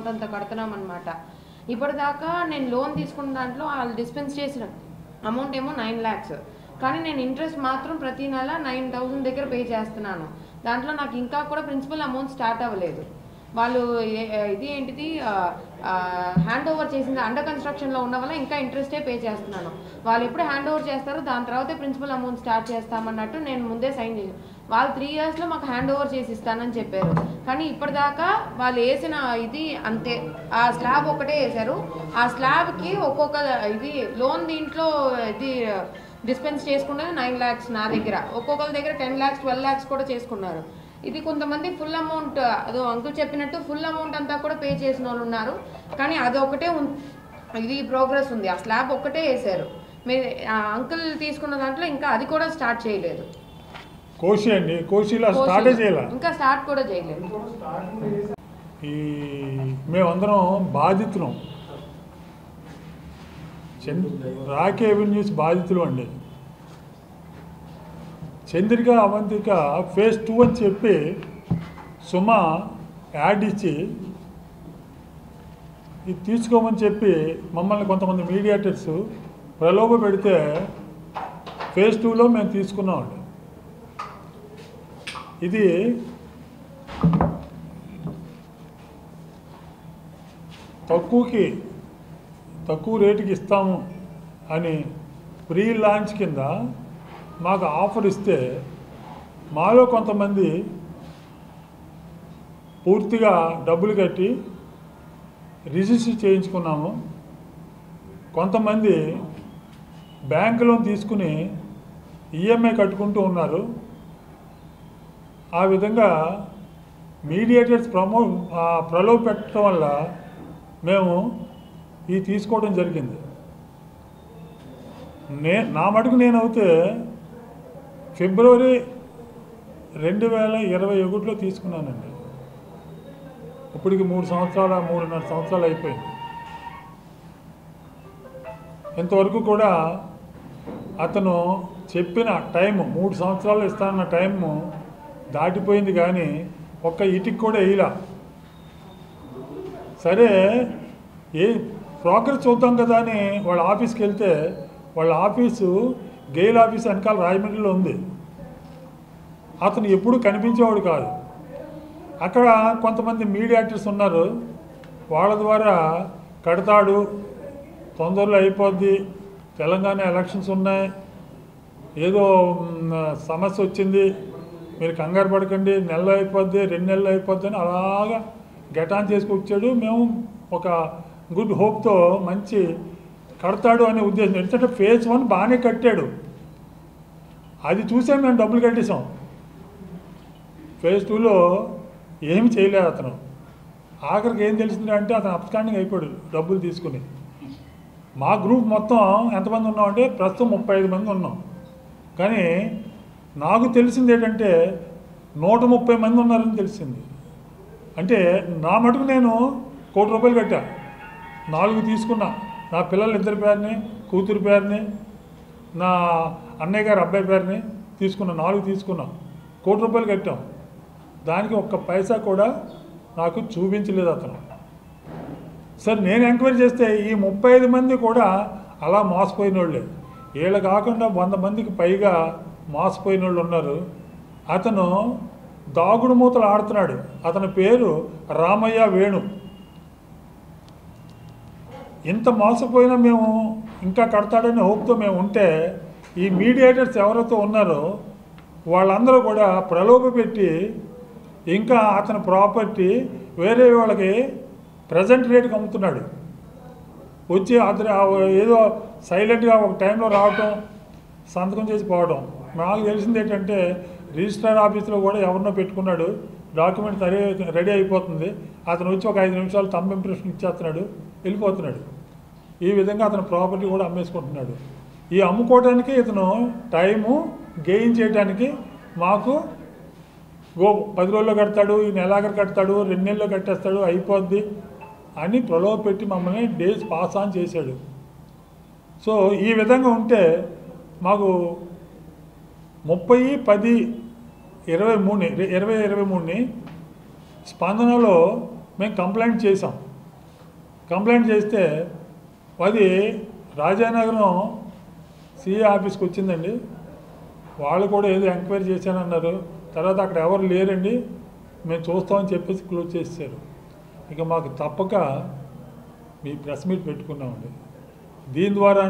Amount అంతా కడుతున్నాం అనమాట. ఇప్పటిదాకా నేను లోన్ తీసుకున్న దాంట్లో వాళ్ళు డిస్పెన్స్ చేసిన అమౌంట్ ఏమో 9 lakhs, కానీ నేను ఇంట్రెస్ట్ మాత్రం ప్రతి నెల 9,000 దగ్గర పే చేస్తున్నాను. దాంట్లో నాకు ఇంకా కూడా ప్రిన్సిపల్ అమౌంట్ స్టార్ట్ అవ్వలేదు. వాళ్ళు ఇది ఏంటిది హ్యాండ్ ఓవర్ చేసింది అండర్ కన్స్ట్రక్షన్లో ఉన్న వల్ల ఇంకా ఇంట్రెస్టే పే చేస్తున్నాను. వాళ్ళు ఎప్పుడు హ్యాండ్ ఓవర్ చేస్తారో దాని తర్వాతే ప్రిన్సిపల్ అమౌంట్ స్టార్ట్ చేస్తామన్నట్టు నేను ముందే సైన్ చేశాను. వాళ్ళు 3 yearsలో మాకు హ్యాండ్ ఓవర్ చేసి ఇస్తానని చెప్పారు, కానీ ఇప్పటిదాకా వాళ్ళు వేసిన ఇది అంతే, ఆ స్లాబ్ ఒకటే వేశారు. ఆ స్లాబ్కి ఒక్కొక్క ఇది లోన్ దీంట్లో ఇది డిస్పెన్స్ చేసుకున్నది 9 lakhs నా దగ్గర, ఒక్కొక్కరి దగ్గర 10 lakhs 12 lakhs కూడా చేసుకున్నారు. ఇది కొంతమంది ఫుల్ అమౌంట్, అదో అంకుల్ చెప్పినట్టు ఫుల్ అమౌంట్ అంతా కూడా పే చేసిన వాళ్ళు ఉన్నారు, కానీ అది ఒకటే ఇది ప్రోగ్రెస్ ఉంది. ఆ స్లాబ్ ఒక్కటే వేశారు. మీరు అంకుల్ తీసుకున్న దాంట్లో ఇంకా అది కూడా స్టార్ట్ చేయలేదు. కోసి అండి, కోసిలో స్టార్టే చేయాలి, ఇంకా స్టార్ట్ కూడా చేయలేదు. ఈ మేమందరం బాధితులం, రాకే అవెన్యూస్ బాధితులు అండి. చంద్రిక అవంతిక phase 2 అని చెప్పి సుమ యాడ్ ఇచ్చి ఇది తీసుకోమని చెప్పి మమ్మల్ని కొంతమంది మీడియేటర్స్ ప్రలోభ పెడితే phase 2లో మేము తీసుకున్నామండి. ఇది తక్కువ రేటుకి ఇస్తాము అని ప్రీ లాంచ్ కింద మాకు ఆఫర్ ఇస్తే మాలో కొంతమంది పూర్తిగా డబ్బులు కట్టి రిజిస్టర్ చేయించుకున్నాము. కొంతమంది బ్యాంక్ లోన్ తీసుకుని ఈఎంఐ కట్టుకుంటూ ఉన్నారు. ఆ విధంగా మీడియేటర్స్ ప్రలోభ పెట్టడం వల్ల మేము ఇది తీసుకోవడం జరిగింది. నా మటుకు నేనైతే February 2021లో తీసుకున్నానండి. ఇప్పటికి 3.5 సంవత్సరాలు అయిపోయింది. ఇంతవరకు కూడా అతను చెప్పిన టైము 3 సంవత్సరాలు ఇస్తానన్న టైము దాటిపోయింది, కానీ ఒక్క ఇటుకి కూడా వేయలా. సరే ప్రోగ్రెస్ చూద్దాం కదా అని వాళ్ళ ఆఫీస్కి వెళ్తే వాళ్ళ ఆఫీసు గెయిల్ ఆఫీస్ వెనకాల రాజమండ్రిలో ఉంది. అతను ఎప్పుడు కనిపించేవాడు కాదు. అక్కడ కొంతమంది మీడియేటర్స్ ఉన్నారు, వాళ్ళ ద్వారా కడతాడు, తొందరలో అయిపోద్ది, తెలంగాణ ఎలక్షన్స్ ఉన్నాయి, ఏదో సమస్య వచ్చింది, మీరు కంగారు పడకండి, నెలలో అయిపోద్ది 2 నెలలు అయిపోద్ది అని అలాగా గెటాన్ చేసుకొచ్చాడు. మేము ఒక గుడ్ హోప్తో మంచి కడతాడు అనే ఉద్దేశం. ఎందుకంటే phase 1 బాగానే కట్టాడు, అది చూసే మేము డబ్బులు కట్టేసాం. phase 2లో ఏమి చేయలేదు అతను. ఆఖరికి ఏం తెలిసింది అంటే అతను అప్స్టాండింగ్ అయిపోయాడు డబ్బులు తీసుకుని. మా గ్రూప్ మొత్తం ఎంతమంది ఉన్నామంటే ప్రస్తుతం 35 మంది ఉన్నాం, కానీ నాకు తెలిసింది ఏంటంటే 130 మంది ఉన్నారని తెలిసింది. అంటే నా మటుకు నేను ₹1 కోటి కట్టా, 4 తీసుకున్నా. నా పిల్లల 2 పేరుని, కూతురు పేరుని, నా అన్నయ్య గారి అబ్బాయి పేరుని తీసుకున్నా, 4 తీసుకున్నా. ₹1 కోటి కట్టాం. దానికి ఒక్క పైసా కూడా నాకు చూపించలేదు అతను. సరే నేను ఎంక్వైరీ చేస్తే ఈ 35 మంది కూడా అలా మోసపోయిన వాళ్ళే. వీళ్ళు కాకుండా 100 మందికి పైగా మోసపోయిన వాళ్ళు ఉన్నారు. అతను దాగుడు మూతలు ఆడుతున్నాడు. అతని పేరు రామయ్య వేణు. ఇంత మోసపోయినా మేము ఇంకా కడతాడనే హోప్తో మేము ఉంటే ఈ మీడియేటర్స్ ఎవరైతే ఉన్నారో వాళ్ళందరూ కూడా ప్రలోభ పెట్టి ఇంకా అతని ప్రాపర్టీ వేరే వాళ్ళకి ప్రజెంట్ రేటుకి అమ్ముతున్నాడు. వచ్చి అతను ఏదో సైలెంట్గా ఒక టైంలో రావటం, సంతకం చేసి పోవడం. నాకు తెలిసింది ఏంటంటే రిజిస్ట్రార్ ఆఫీస్లో కూడా ఎవరినో పెట్టుకున్నాడు, డాక్యుమెంట్ రెడీ అయిపోతుంది, అతను వచ్చి ఒక 5 నిమిషాలు థంబ్ ఇంప్రెషన్ ఇచ్చేస్తున్నాడు, వెళ్ళిపోతున్నాడు. ఈ విధంగా అతను ప్రాపర్టీ కూడా అమ్మేసుకుంటున్నాడు. ఈ అమ్ముకోవడానికి ఇతను టైము గెయిన్ చేయడానికి మాకు 10 రోజుల్లో కడతాడు, ఈ నెలాఖరు కడతాడు, 2 నెలల్లో కట్టేస్తాడు, అయిపోద్ది అని ప్రలోభ పెట్టి మమ్మల్ని డేస్ పాస్ ఆన్ చేశాడు. సో ఈ విధంగా ఉంటే మాకు 30/10/23 స్పందనలో మేము కంప్లైంట్ చేసాం. కంప్లైంట్ చేస్తే అది రాజానగరం సిఏ ఆఫీస్కి వచ్చిందండి. వాళ్ళు కూడా ఏదో ఎంక్వైరీ చేశానన్నారు. తర్వాత అక్కడ ఎవరు లేరండి, మేము చూస్తామని చెప్పేసి క్లోజ్ చేశారు. ఇక మాకు తప్పక మీ ప్రెస్ మీట్ పెట్టుకున్నామండి. దీని ద్వారా